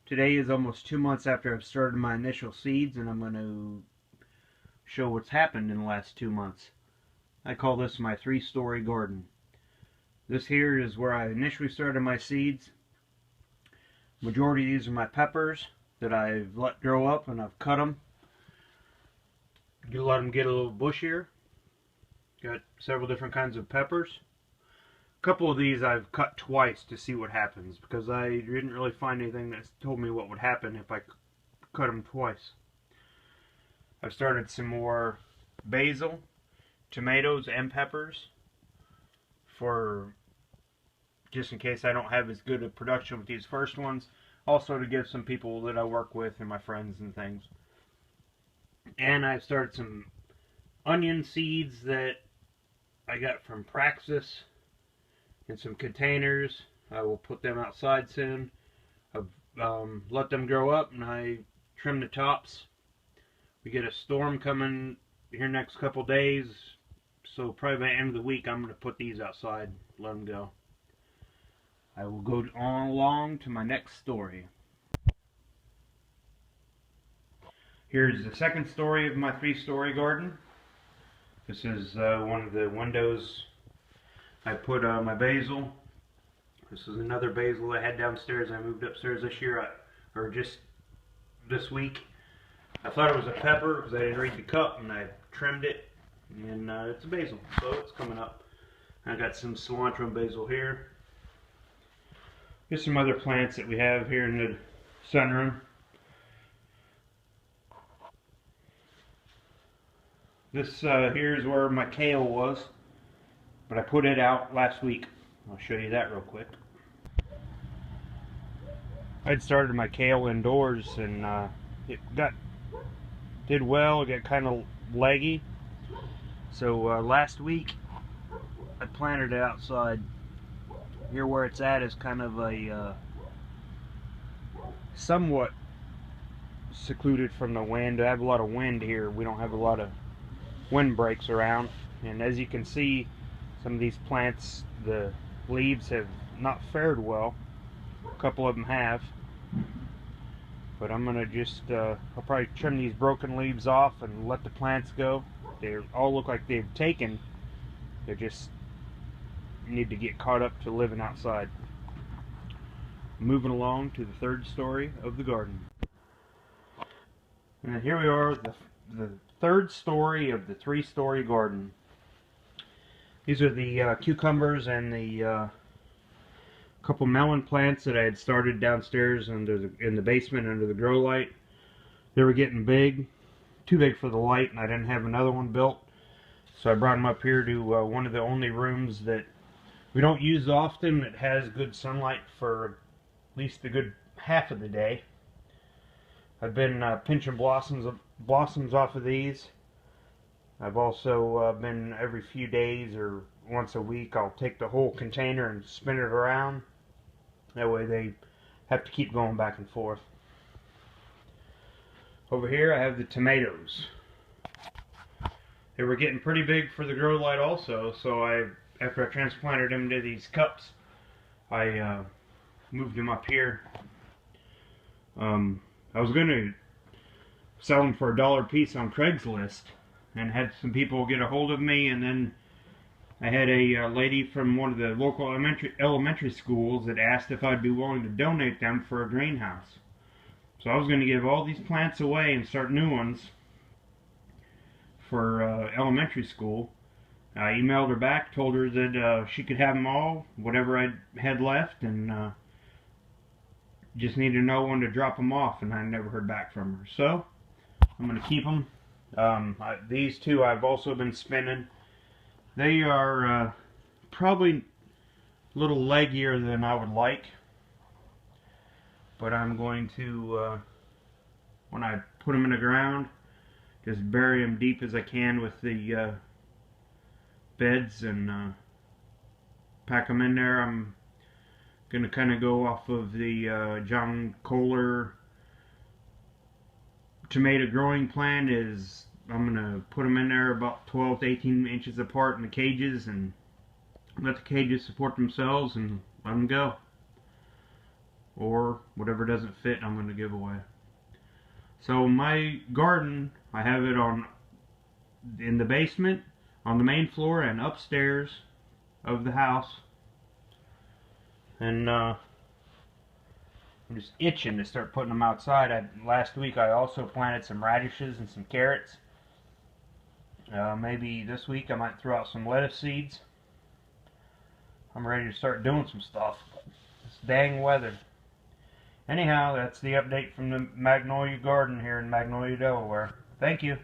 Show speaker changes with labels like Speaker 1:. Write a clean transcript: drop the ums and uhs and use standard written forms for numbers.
Speaker 1: Today is almost 2 months after I've started my initial seeds, and I'm going to show what's happened in the last 2 months. I call this my 3-story garden. This here is where I initially started my seeds. Majority of these are my peppers that I've let grow up, and I've cut them. You let them get a little bushier. Got several different kinds of peppers. A couple of these I've cut twice to see what happens, because I didn't really find anything that told me what would happen if I cut them twice. I've started some more basil, tomatoes, and peppers for just in case I don't have as good a production with these first ones. Also to give some people that I work with and my friends and things. And I've started some onion seeds that I got from Praxis in some containers. I will put them outside soon. I've let them grow up, and I trim the tops. We get a storm coming here next couple days, so probably by the end of the week I'm going to put these outside, let them go. I will go on along to my next story. Here's the second story of my 3-story garden. This is one of the windows I put my basil. This is another basil I had downstairs. I moved upstairs this year, or just this week. I thought it was a pepper because I didn't read the cup, and I trimmed it, and it's a basil, so it's coming up. I got some cilantro and basil here. Here's some other plants that we have here in the sunroom. This here is where my kale was, but I put it out last week. I'll show you that real quick. I'd started my kale indoors, and it did well. It got kind of leggy. So last week I planted it outside. Here where it's at is kind of a somewhat secluded from the wind. I have a lot of wind here. We don't have a lot of wind breaks around, and as you can see, some of these plants, the leaves have not fared well. A couple of them have, but I'm gonna just I'll probably trim these broken leaves off and let the plants go. They all look like they've taken. They just need to get caught up to living outside. Moving along to the 3rd story of the garden. And here we are, the 3rd story of the 3-story garden. These are the cucumbers and the couple melon plants that I had started downstairs in the basement under the grow light. They were getting big, too big for the light, and I didn't have another one built. So I brought them up here to one of the only rooms that we don't use often that has good sunlight for at least a good half of the day. I've been pinching blossoms off of these. I've also been every few days or once a week, I'll take the whole container and spin it around. That way they have to keep going back and forth. Over here I have the tomatoes. They were getting pretty big for the grow light also, so after I transplanted them to these cups, I moved them up here. I was going to sell them for $1 a piece on Craigslist, and had some people get a hold of me, and then I had a lady from one of the local elementary schools that asked if I'd be willing to donate them for a greenhouse. So I was going to give all these plants away and start new ones for elementary school. I emailed her back, told her that she could have them all, whatever I had left, and just needed to know when to drop them off, and I never heard back from her. So I'm going to keep them. These two I've also been spinning. They are probably a little leggier than I would like, but I'm going to, when I put them in the ground, just bury them deep as I can with the beds and pack them in there. I'm going to kind of go off of the John Kohler tomato growing plan. Is I'm going to put them in there about 12 to 18 inches apart in the cages and let the cages support themselves and let them go. or whatever doesn't fit I'm going to give away. So my garden, I have it in the basement, on the main floor, and upstairs of the house. And I'm just itching to start putting them outside. Last week I also planted some radishes and some carrots. Maybe this week I might throw out some lettuce seeds. I'm ready to start doing some stuff. This dang weather. Anyhow, that's the update from the Magnolia Garden here in Magnolia, Delaware. Thank you.